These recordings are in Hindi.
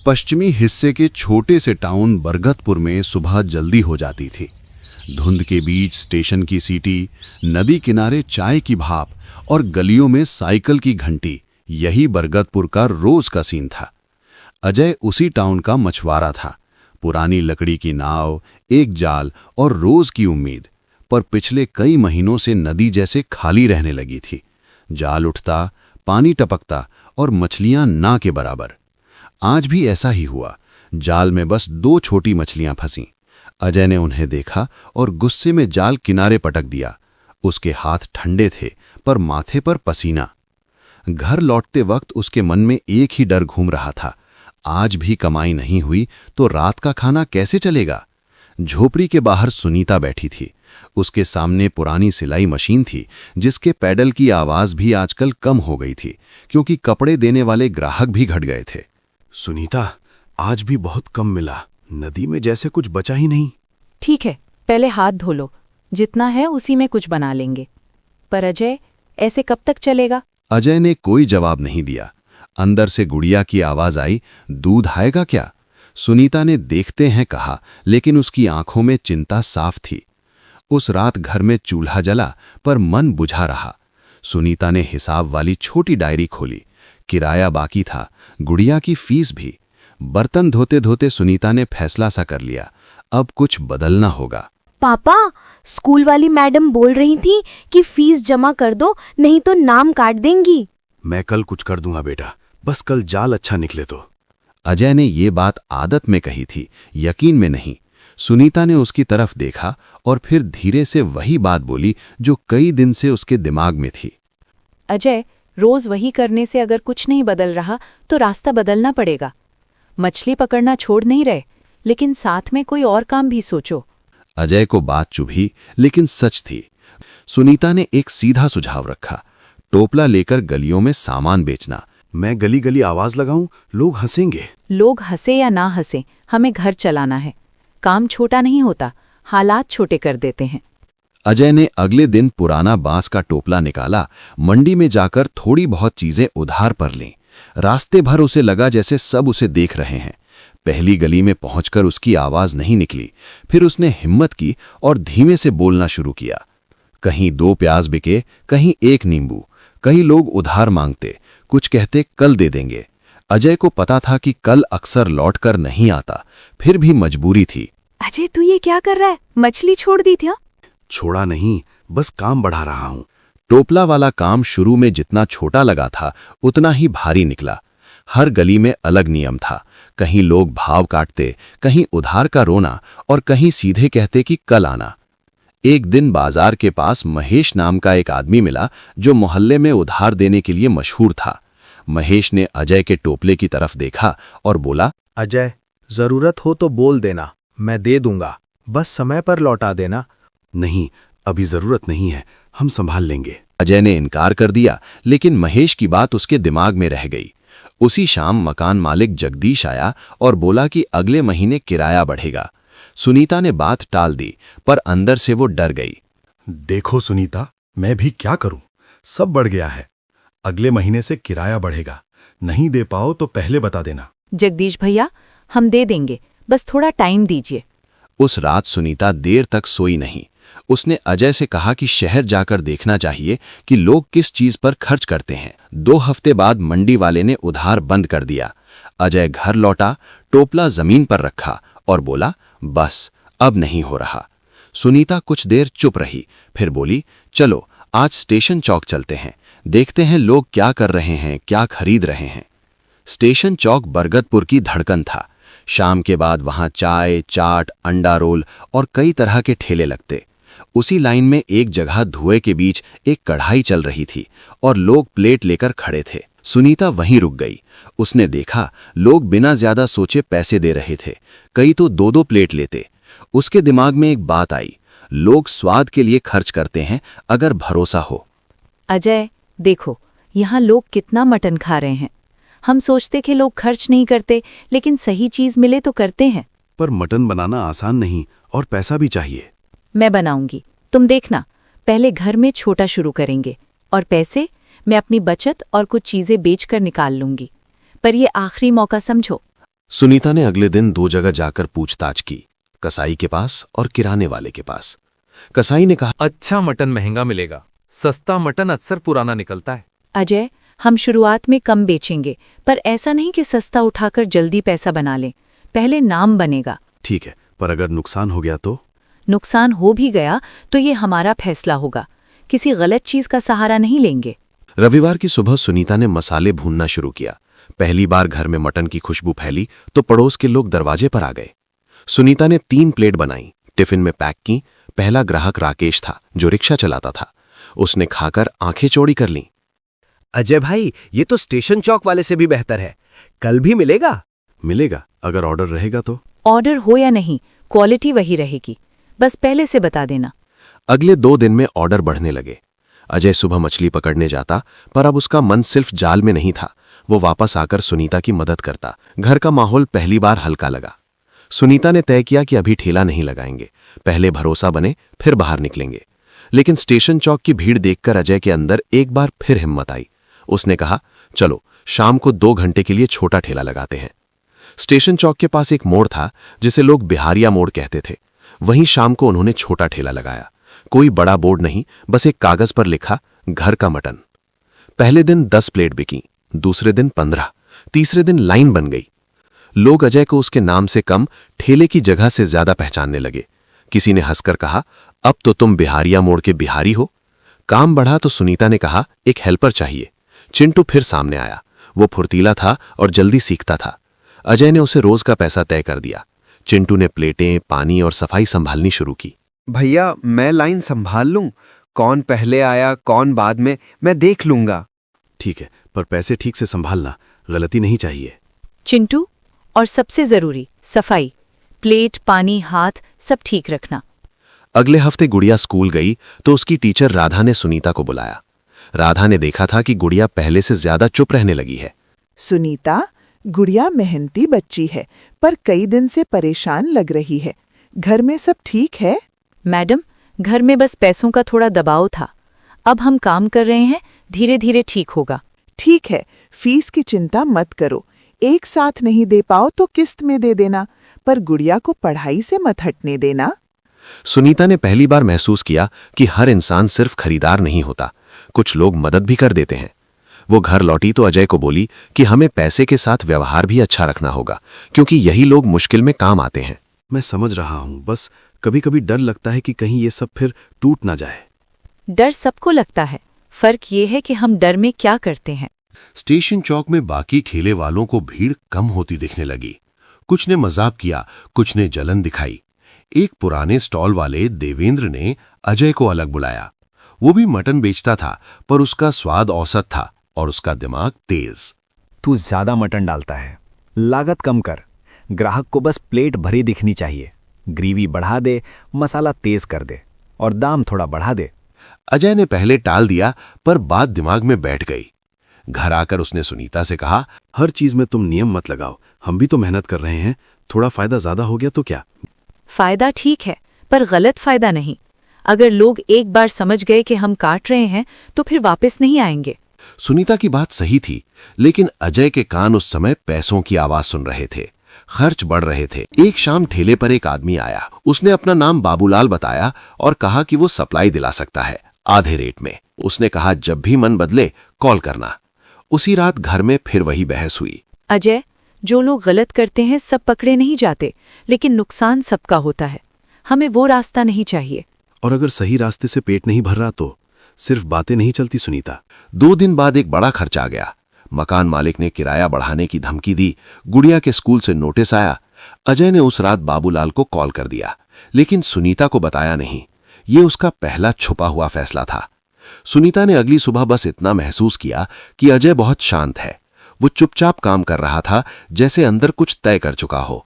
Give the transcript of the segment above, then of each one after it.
पश्चिमी हिस्से के छोटे से टाउन बरगतपुर में सुबह जल्दी हो जाती थी। धुंध के बीच स्टेशन की सीटी, नदी किनारे चाय की भाप और गलियों में साइकिल की घंटी, यही बरगतपुर का रोज का सीन था। अजय उसी टाउन का मछुआरा था। पुरानी लकड़ी की नाव, एक जाल और रोज की उम्मीद, पर पिछले कई महीनों से नदी जैसे खाली रहने लगी थी। जाल उठता, पानी टपकता और मछलियां ना के बराबर। आज भी ऐसा ही हुआ। जाल में बस 2 छोटी मछलियां फंसीं। अजय ने उन्हें देखा और गुस्से में जाल किनारे पटक दिया। उसके हाथ ठंडे थे, पर माथे पर पसीना। घर लौटते वक्त उसके मन में एक ही डर घूम रहा था, आज भी कमाई नहीं हुई तो रात का खाना कैसे चलेगा। झोपड़ी के बाहर सुनीता बैठी थी। उसके सामने पुरानी सिलाई मशीन थी, जिसके पैडल की आवाज भी आजकल कम हो गई थी, क्योंकि कपड़े देने वाले ग्राहक भी घट गए थे। सुनीता, आज भी बहुत कम मिला। नदी में जैसे कुछ बचा ही नहीं। ठीक है, पहले हाथ धो लो, जितना है उसी में कुछ बना लेंगे। पर अजय, ऐसे कब तक चलेगा? अजय ने कोई जवाब नहीं दिया। अंदर से गुड़िया की आवाज आई, दूध आएगा क्या? सुनीता ने देखते हैं कहा, लेकिन उसकी आंखों में चिंता साफ थी। उस रात घर में चूल्हा जला, पर मन बुझा रहा। सुनीता ने हिसाब वाली छोटी डायरी खोली। किराया बाकी था, गुड़िया की फीस भी। बर्तन धोते धोते सुनीता ने फैसला सा कर लिया, अब कुछ बदलना होगा। पापा, स्कूल वाली मैडम बोल रही थी कि फीस जमा कर दो, नहीं तो नाम काट देंगी। मैं कल कुछ कर दूंगा बेटा, बस कल जाल अच्छा निकले तो। अजय ने ये बात आदत में कही थी, यकीन में नहीं। सुनीता ने उसकी तरफ देखा और फिर धीरे से वही बात बोली जो कई दिन से उसके दिमाग में थी। अजय, रोज वही करने से अगर कुछ नहीं बदल रहा तो रास्ता बदलना पड़ेगा। मछली पकड़ना छोड़ नहीं रहे, लेकिन साथ में कोई और काम भी सोचो। अजय को बात चुभी, लेकिन सच थी। सुनीता ने एक सीधा सुझाव रखा, टोपला लेकर गलियों में सामान बेचना। मैं गली गली आवाज लगाऊं, लोग हंसेंगे। लोग हंसे या ना हंसे, हमें घर चलाना है। काम छोटा नहीं होता, हालात छोटे कर देते हैं। अजय ने अगले दिन पुराना बांस का टोपला निकाला, मंडी में जाकर थोड़ी बहुत चीजें उधार पर लीं। रास्ते भर उसे लगा जैसे सब उसे देख रहे हैं। पहली गली में पहुंचकर उसकी आवाज नहीं निकली। फिर उसने हिम्मत की और धीमे से बोलना शुरू किया। कहीं 2 प्याज बिके, कहीं 1 नींबू। कई लोग उधार मांगते, कुछ कहते कल दे देंगे। अजय को पता था कि कल अक्सर लौटकर नहीं आता, फिर भी मजबूरी थी। अजय, तू ये क्या कर रहा है? मछली छोड़ दी थी? छोड़ा नहीं, बस काम बढ़ा रहा हूं। टोपला वाला काम शुरू में जितना छोटा लगा था, उतना ही भारी निकला। हर गली में अलग नियम था। कहीं लोग भाव काटते, कहीं उधार का रोना और कहीं सीधे कहते कि कल आना। एक दिन बाजार के पास महेश नाम का एक आदमी मिला, जो मोहल्ले में उधार देने के लिए मशहूर था। महेश ने अजय के टोपले की तरफ देखा और बोला, अजय, जरूरत हो तो बोल देना, मैं दे दूंगा, बस समय पर लौटा देना। नहीं, अभी जरूरत नहीं है, हम संभाल लेंगे। अजय ने इनकार कर दिया, लेकिन महेश की बात उसके दिमाग में रह गई। उसी शाम मकान मालिक जगदीश आया और बोला कि अगले महीने किराया बढ़ेगा। सुनीता ने बात टाल दी, पर अंदर से वो डर गई। देखो सुनीता, मैं भी क्या करूं, सब बढ़ गया है। अगले महीने से किराया बढ़ेगा, नहीं दे पाओ तो पहले बता देना। जगदीश भैया, हम दे देंगे, बस थोड़ा टाइम दीजिए। उस रात सुनीता देर तक सोई नहीं। उसने अजय से कहा कि शहर जाकर देखना चाहिए कि लोग किस चीज पर खर्च करते हैं। 2 हफ्ते बाद मंडी वाले ने उधार बंद कर दिया। अजय घर लौटा, टोपला जमीन पर रखा और बोला, बस अब नहीं हो रहा। सुनीता कुछ देर चुप रही, फिर बोली, चलो आज स्टेशन चौक चलते हैं, देखते हैं लोग क्या कर रहे हैं, क्या खरीद रहे हैं। स्टेशन चौक बरगतपुर की धड़कन था। शाम के बाद वहां चाय, चाट, अंडा रोल और कई तरह के ठेले लगते। उसी लाइन में एक जगह धुएं के बीच एक कढ़ाई चल रही थी और लोग प्लेट लेकर खड़े थे। सुनीता वहीं रुक गई। उसने देखा लोग बिना ज्यादा सोचे पैसे दे रहे थे, कई तो 2-2 प्लेट लेते। उसके दिमाग में एक बात आई, लोग स्वाद के लिए खर्च करते हैं अगर भरोसा हो। अजय, देखो यहाँ लोग कितना मटन खा रहे हैं। हम सोचते कि लोग खर्च नहीं करते, लेकिन सही चीज मिले तो करते हैं। पर मटन बनाना आसान नहीं और पैसा भी चाहिए। मैं बनाऊंगी, तुम देखना। पहले घर में छोटा शुरू करेंगे और पैसे मैं अपनी बचत और कुछ चीजें बेचकर निकाल लूंगी। पर ये आखिरी मौका समझो। सुनीता ने अगले दिन 2 जगह जाकर पूछताछ की, कसाई के पास और किराने वाले के पास। कसाई ने कहा, अच्छा मटन महंगा मिलेगा, सस्ता मटन अक्सर पुराना निकलता है। अजय, हम शुरुआत में कम बेचेंगे, पर ऐसा नहीं कि सस्ता उठाकर जल्दी पैसा बना लें। पहले नाम बनेगा। ठीक है, पर अगर नुकसान हो गया तो? नुकसान हो भी गया तो ये हमारा फैसला होगा। किसी गलत चीज का सहारा नहीं लेंगे। रविवार की सुबह सुनीता ने मसाले भूनना शुरू किया। पहली बार घर में मटन की खुशबू फैली तो पड़ोस के लोग दरवाजे पर आ गए। सुनीता ने 3 प्लेट बनाई, टिफिन में पैक की। पहला ग्राहक राकेश था, जो रिक्शा चलाता था। उसने खाकर आंखें चौड़ी कर लीं। अजय भाई, ये तो स्टेशन चौक वाले से भी बेहतर है। कल भी मिलेगा? मिलेगा, अगर ऑर्डर रहेगा तो। ऑर्डर हो या नहीं, क्वालिटी वही रहेगी। बस पहले से बता देना। अगले 2 दिन में ऑर्डर बढ़ने लगे। अजय सुबह मछली पकड़ने जाता, पर अब उसका मन सिर्फ जाल में नहीं था। वो वापस आकर सुनीता की मदद करता। घर का माहौल पहली बार हल्का लगा। सुनीता ने तय किया कि अभी ठेला नहीं लगाएंगे, पहले भरोसा बने फिर बाहर निकलेंगे। लेकिन स्टेशन चौक की भीड़ देखकर अजय के अंदर एक बार फिर हिम्मत आई। उसने कहा, चलो शाम को 2 घंटे के लिए छोटा ठेला लगाते हैं। स्टेशन चौक के पास एक मोड़ था, जिसे लोग बिहारिया मोड़ कहते थे। वहीं शाम को उन्होंने छोटा ठेला लगाया। कोई बड़ा बोर्ड नहीं, बस एक कागज पर लिखा, घर का मटन। पहले दिन 10 प्लेट बिकी, दूसरे दिन 15, तीसरे दिन लाइन बन गई। लोग अजय को उसके नाम से कम, ठेले की जगह से ज्यादा पहचानने लगे। किसी ने हंसकर कहा, अब तो तुम बिहारिया मोड़ के बिहारी हो। काम बढ़ा तो सुनीता ने कहा, एक हेल्पर चाहिए। चिंटू फिर सामने आया। वो फुर्तीला था और जल्दी सीखता था। अजय ने उसे रोज का पैसा तय कर दिया। चिंटू ने प्लेटें, पानी और सफाई संभालनी शुरू की। भैया, मैं लाइन संभाल लूं। कौन पहले आया कौन बाद में, मैं देख लूंगा। ठीक है, पर पैसे ठीक से संभालना, गलती नहीं चाहिए। चिंटू, और सबसे जरूरी सफाई। प्लेट, पानी, हाथ सब ठीक रखना। अगले हफ्ते गुड़िया स्कूल गई तो उसकी टीचर राधा ने सुनीता को बुलाया। राधा ने देखा था कि गुड़िया पहले से ज्यादा चुप रहने लगी है। सुनीता, गुड़िया मेहनती बच्ची है, पर कई दिन से परेशान लग रही है। घर में सब ठीक है? मैडम, घर में बस पैसों का थोड़ा दबाव था। अब हम काम कर रहे हैं, धीरे धीरे ठीक होगा। ठीक है, फीस की चिंता मत करो। एक साथ नहीं दे पाओ तो किस्त में दे देना, पर गुड़िया को पढ़ाई से मत हटने देना। सुनीता ने पहली बार महसूस किया कि हर इंसान सिर्फ खरीदार नहीं होता, कुछ लोग मदद भी कर देते हैं। वो घर लौटी तो अजय को बोली कि हमें पैसे के साथ व्यवहार भी अच्छा रखना होगा, क्योंकि यही लोग मुश्किल में काम आते हैं। मैं समझ रहा हूं, बस कभी कभी डर लगता है कि कहीं ये सब फिर टूट ना जाए। डर सबको लगता है, फर्क ये है कि हम डर में क्या करते हैं। स्टेशन चौक में बाकी ठेले वालों को भीड़ कम होती दिखने लगी। कुछ ने मजाक किया, कुछ ने जलन दिखाई। एक पुराने स्टॉल वाले देवेंद्र ने अजय को अलग बुलाया। वो भी मटन बेचता था, पर उसका स्वाद औसत था और उसका दिमाग तेज। तू ज्यादा मटन डालता है, लागत कम कर। ग्राहक को बस प्लेट भरी दिखनी चाहिए। ग्रेवी बढ़ा दे, मसाला तेज कर दे और दाम थोड़ा बढ़ा दे। अजय ने पहले टाल दिया, पर बात दिमाग में बैठ गई। घर आकर उसने सुनीता से कहा, हर चीज में तुम नियम मत लगाओ, हम भी तो मेहनत कर रहे हैं। थोड़ा फायदा ज्यादा हो गया तो क्या? फायदा ठीक है, पर गलत फायदा नहीं। अगर लोग एक बार समझ गए कि हम काट रहे हैं तो फिर वापस नहीं आएंगे। सुनीता की बात सही थी, लेकिन अजय के कान उस समय पैसों की आवाज सुन रहे थे। खर्च बढ़ रहे थे। एक शाम ठेले पर एक आदमी आया। उसने अपना नाम बाबूलाल बताया और कहा कि वो सप्लाई दिला सकता है, आधे रेट में। उसने कहा, जब भी मन बदले कॉल करना। उसी रात घर में फिर वही बहस हुई। अजय, जो लोग गलत करते हैं सब पकड़े नहीं जाते, लेकिन नुकसान सबका होता है। हमें वो रास्ता नहीं चाहिए। और अगर सही रास्ते से पेट नहीं भर रहा तो सिर्फ बातें नहीं चलती सुनीता। 2 दिन बाद एक बड़ा खर्च आ गया। मकान मालिक ने किराया बढ़ाने की धमकी दी। गुड़िया के स्कूल से नोटिस आया। अजय ने उस रात बाबूलाल को कॉल कर दिया, लेकिन सुनीता को बताया नहीं। ये उसका पहला छुपा हुआ फैसला था। सुनीता ने अगली सुबह बस इतना महसूस किया कि अजय बहुत शांत है। वो चुपचाप काम कर रहा था, जैसे अंदर कुछ तय कर चुका हो।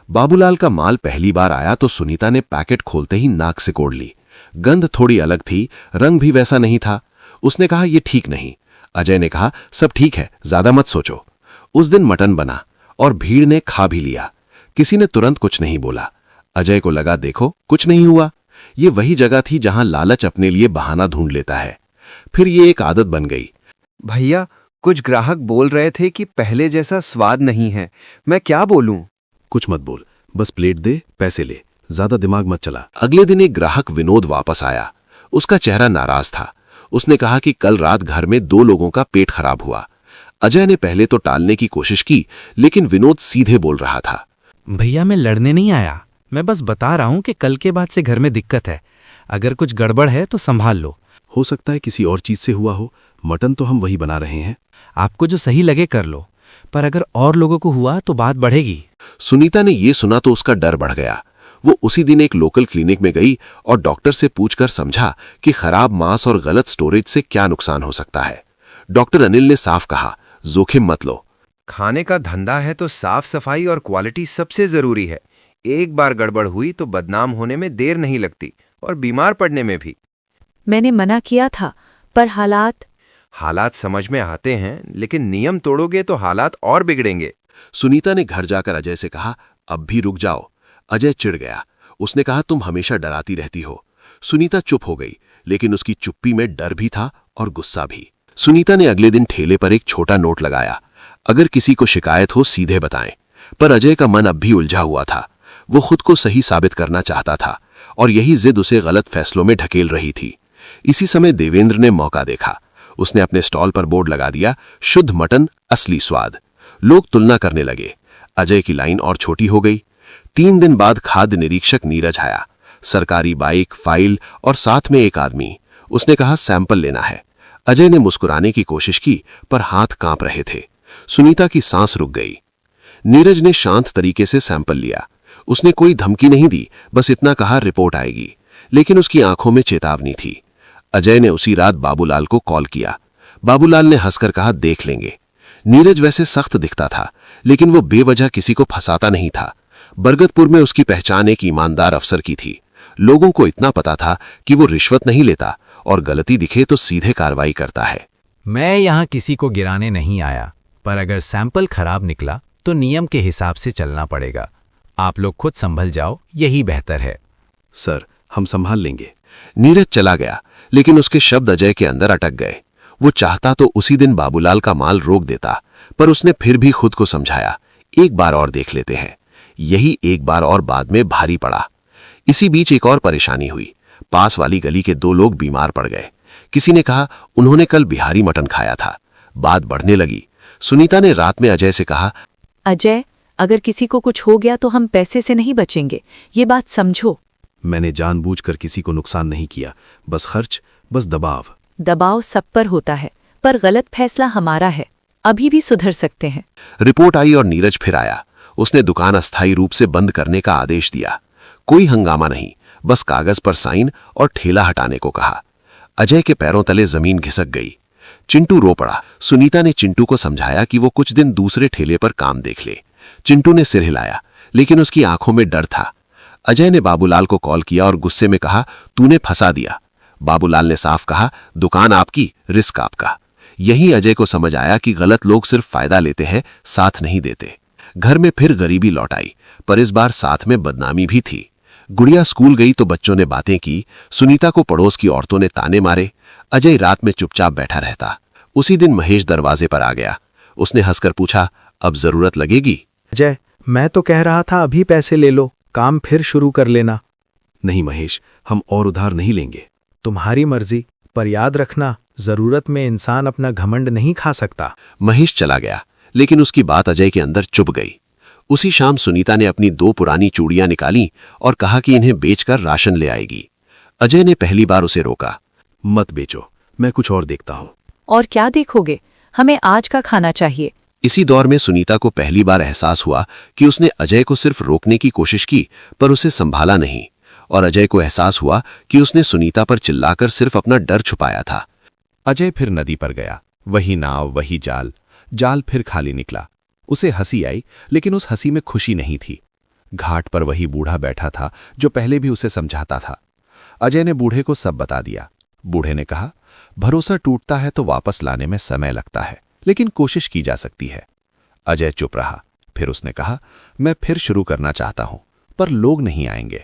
बाबूलाल का माल पहली बार आया तो सुनीता ने पैकेट खोलते ही नाक सिकोड़ ली। गंध थोड़ी अलग थी, रंग भी वैसा नहीं था। उसने कहा, ये ठीक नहीं। अजय ने कहा, सब ठीक है, ज्यादा मत सोचो। उस दिन मटन बना और भीड़ ने खा भी लिया। किसी ने तुरंत कुछ नहीं बोला। अजय को लगा, देखो कुछ नहीं हुआ। ये वही जगह थी जहां लालच अपने लिए बहाना ढूंढ लेता है। फिर ये एक आदत बन गई। भैया, कुछ ग्राहक बोल रहे थे कि पहले जैसा स्वाद नहीं है। मैं क्या बोलूं? कुछ मत बोल, बस प्लेट दे, पैसे ले, ज्यादा दिमाग मत चला। अगले दिन एक ग्राहक विनोद वापस आया। उसका चेहरा नाराज था। उसने कहा कि कल रात घर में 2 लोगों का पेट खराब हुआ। अजय ने पहले तो टालने की कोशिश की, लेकिन विनोद सीधे बोल रहा था। भैया, मैं लड़ने नहीं आया, मैं बस बता रहा हूं कि कल के बाद से घर में दिक्कत है। अगर कुछ गड़बड़ है तो संभाल लो। हो सकता है किसी और चीज से हुआ हो, मटन तो हम वही बना रहे हैं। आपको जो सही लगे कर लो, पर अगर और लोगों को हुआ तो बात बढ़ेगी। सुनीता ने ये सुना तो उसका डर बढ़ गया। वो उसी दिन एक लोकल क्लिनिक में गई और डॉक्टर से पूछकर समझा कि खराब मांस और गलत स्टोरेज से क्या नुकसान हो सकता है। डॉक्टर अनिल ने साफ कहा, जोखिम मत लो। खाने का धंधा है तो साफ सफाई और क्वालिटी सबसे जरूरी है। एक बार गड़बड़ हुई तो बदनाम होने में देर नहीं लगती और बीमार पड़ने में भी। मैंने मना किया था, पर हालात समझ में आते हैं, लेकिन नियम तोड़ोगे तो हालात और बिगड़ेंगे। सुनीता ने घर जाकर अजय से कहा, अब भी रुक जाओ। अजय चिढ़ गया। उसने कहा, तुम हमेशा डराती रहती हो। सुनीता चुप हो गई, लेकिन उसकी चुप्पी में डर भी था और गुस्सा भी। सुनीता ने अगले दिन ठेले पर एक छोटा नोट लगाया, अगर किसी को शिकायत हो सीधे बताएं। पर अजय का मन अब भी उलझा हुआ था। वो खुद को सही साबित करना चाहता था और यही जिद उसे गलत फैसलों में ढकेल रही थी। इसी समय देवेंद्र ने मौका देखा। उसने अपने स्टॉल पर बोर्ड लगा दिया, शुद्ध मटन, असली स्वाद। लोग तुलना करने लगे। अजय की लाइन और छोटी हो गई। 3 दिन बाद खाद्य निरीक्षक नीरज आया। सरकारी बाइक, फाइल और साथ में एक आदमी। उसने कहा, सैंपल लेना है। अजय ने मुस्कुराने की कोशिश की, पर हाथ कांप रहे थे। सुनीता की सांस रुक गई। नीरज ने शांत तरीके से सैंपल लिया। उसने कोई धमकी नहीं दी, बस इतना कहा, रिपोर्ट आएगी। लेकिन उसकी आंखों में चेतावनी थी। अजय ने उसी रात बाबूलाल को कॉल किया। बाबूलाल ने हंसकर कहा, देख लेंगे। नीरज वैसे सख्त दिखता था, लेकिन वो बेवजह किसी को फंसाता नहीं था। बरगदपुर में उसकी पहचान एक ईमानदार अफसर की थी। लोगों को इतना पता था कि वो रिश्वत नहीं लेता और गलती दिखे तो सीधे कार्रवाई करता है। मैं यहाँ किसी को गिराने नहीं आया, पर अगर सैंपल खराब निकला तो नियम के हिसाब से चलना पड़ेगा। आप लोग खुद संभल जाओ, यही बेहतर है। सर, हम संभाल लेंगे। नीरज चला गया, लेकिन उसके शब्द अजय के अंदर अटक गए। वो चाहता तो उसी दिन बाबूलाल का माल रोक देता, पर उसने फिर भी खुद को समझाया, एक बार और देख लेते हैं। यही एक बार और बाद में भारी पड़ा। इसी बीच एक और परेशानी हुई। पास वाली गली के 2 लोग बीमार पड़ गए। किसी ने कहा, उन्होंने कल बिहारी मटन खाया था। बात बढ़ने लगी। सुनीता ने रात में अजय से कहा, अजय, अगर किसी को कुछ हो गया तो हम पैसे से नहीं बचेंगे, ये बात समझो। मैंने जानबूझकर किसी को नुकसान नहीं किया, बस खर्च, बस दबाव। दबाव सब पर होता है, पर गलत फैसला हमारा है। अभी भी सुधर सकते हैं। रिपोर्ट आई और नीरज फिर आया। उसने दुकान अस्थायी रूप से बंद करने का आदेश दिया। कोई हंगामा नहीं, बस कागज पर साइन और ठेला हटाने को कहा। अजय के पैरों तले जमीन घिसक गई। चिंटू रो पड़ा। सुनीता ने चिंटू को समझाया कि वो कुछ दिन दूसरे ठेले पर काम देख ले। चिंटू ने सिर हिलाया, लेकिन उसकी आंखों में डर था। अजय ने बाबूलाल को कॉल किया और गुस्से में कहा, तूने फंसा दिया। बाबूलाल ने साफ कहा, दुकान आपकी, रिस्क आपका। यही अजय को समझ आया कि गलत लोग सिर्फ फायदा लेते हैं, साथ नहीं देते। घर में फिर गरीबी लौट आई, पर इस बार साथ में बदनामी भी थी। गुड़िया स्कूल गई तो बच्चों ने बातें की। सुनीता को पड़ोस की औरतों ने ताने मारे। अजय रात में चुपचाप बैठा रहता। उसी दिन महेश दरवाजे पर आ गया। उसने हंसकर पूछा, अब जरूरत लगेगी? अजय, मैं तो कह रहा था अभी पैसे ले लो, काम फिर शुरू कर लेना। नहीं महेश, हम और उधार नहीं लेंगे। तुम्हारी मर्जी, पर याद रखना, जरूरत में इंसान अपना घमंड नहीं खा सकता। महेश चला गया, लेकिन उसकी बात अजय के अंदर चुभ गई। उसी शाम सुनीता ने अपनी 2 पुरानी चूड़ियां निकाली और कहा कि इन्हें बेचकर राशन ले आएगी। अजय ने पहली बार उसे रोका। मत बेचो, मैं कुछ और देखता हूं। और क्या देखोगे? हमें आज का खाना चाहिए। इसी दौर में सुनीता को पहली बार एहसास हुआ कि उसने अजय को सिर्फ रोकने की कोशिश की, पर उसे संभाला नहीं। और अजय को एहसास हुआ कि उसने सुनीता पर चिल्लाकर सिर्फ अपना डर छुपाया था। अजय फिर नदी पर गया। वही नाव, वही जाल। जाल फिर खाली निकला। उसे हंसी आई, लेकिन उस हंसी में खुशी नहीं थी। घाट पर वही बूढ़ा बैठा था जो पहले भी उसे समझाता था। अजय ने बूढ़े को सब बता दिया। बूढ़े ने कहा, भरोसा टूटता है तो वापस लाने में समय लगता है, लेकिन कोशिश की जा सकती है। अजय चुप रहा। फिर उसने कहा, मैं फिर शुरू करना चाहता हूं, पर लोग नहीं आएंगे।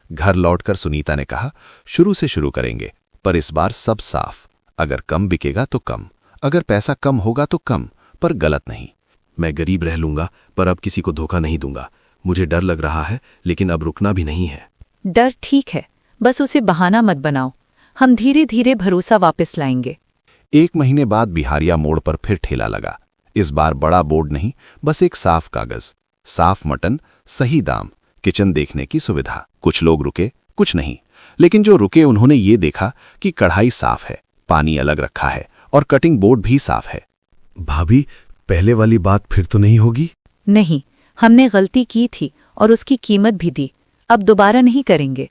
घर लौटकर सुनीता ने कहा, शुरू से शुरू करेंगे, पर इस बार सब साफ। अगर कम बिकेगा तो कम, अगर पैसा कम होगा तो कम, पर गलत नहीं। मैं गरीब रह लूंगा पर अब किसी को धोखा नहीं दूंगा। मुझे डर लग रहा है लेकिन अब रुकना भी नहीं है। डर ठीक है, बस उसे बहाना मत बनाओ। हम धीरे धीरे भरोसा वापस लाएंगे। 1 महीने बाद बिहारिया मोड़ पर फिर ठेला लगा। इस बार बड़ा बोर्ड नहीं, बस एक साफ कागज, साफ मटन, सही दाम, किचन देखने की सुविधा। कुछ लोग रुके, कुछ नहीं, लेकिन जो रुके उन्होंने ये देखा कि कढ़ाई साफ है, पानी अलग रखा है और कटिंग बोर्ड भी साफ है। भाभी, पहले वाली बात फिर तो नहीं होगी? नहीं, हमने गलती की थी और उसकी कीमत भी दी। अब दोबारा नहीं करेंगे।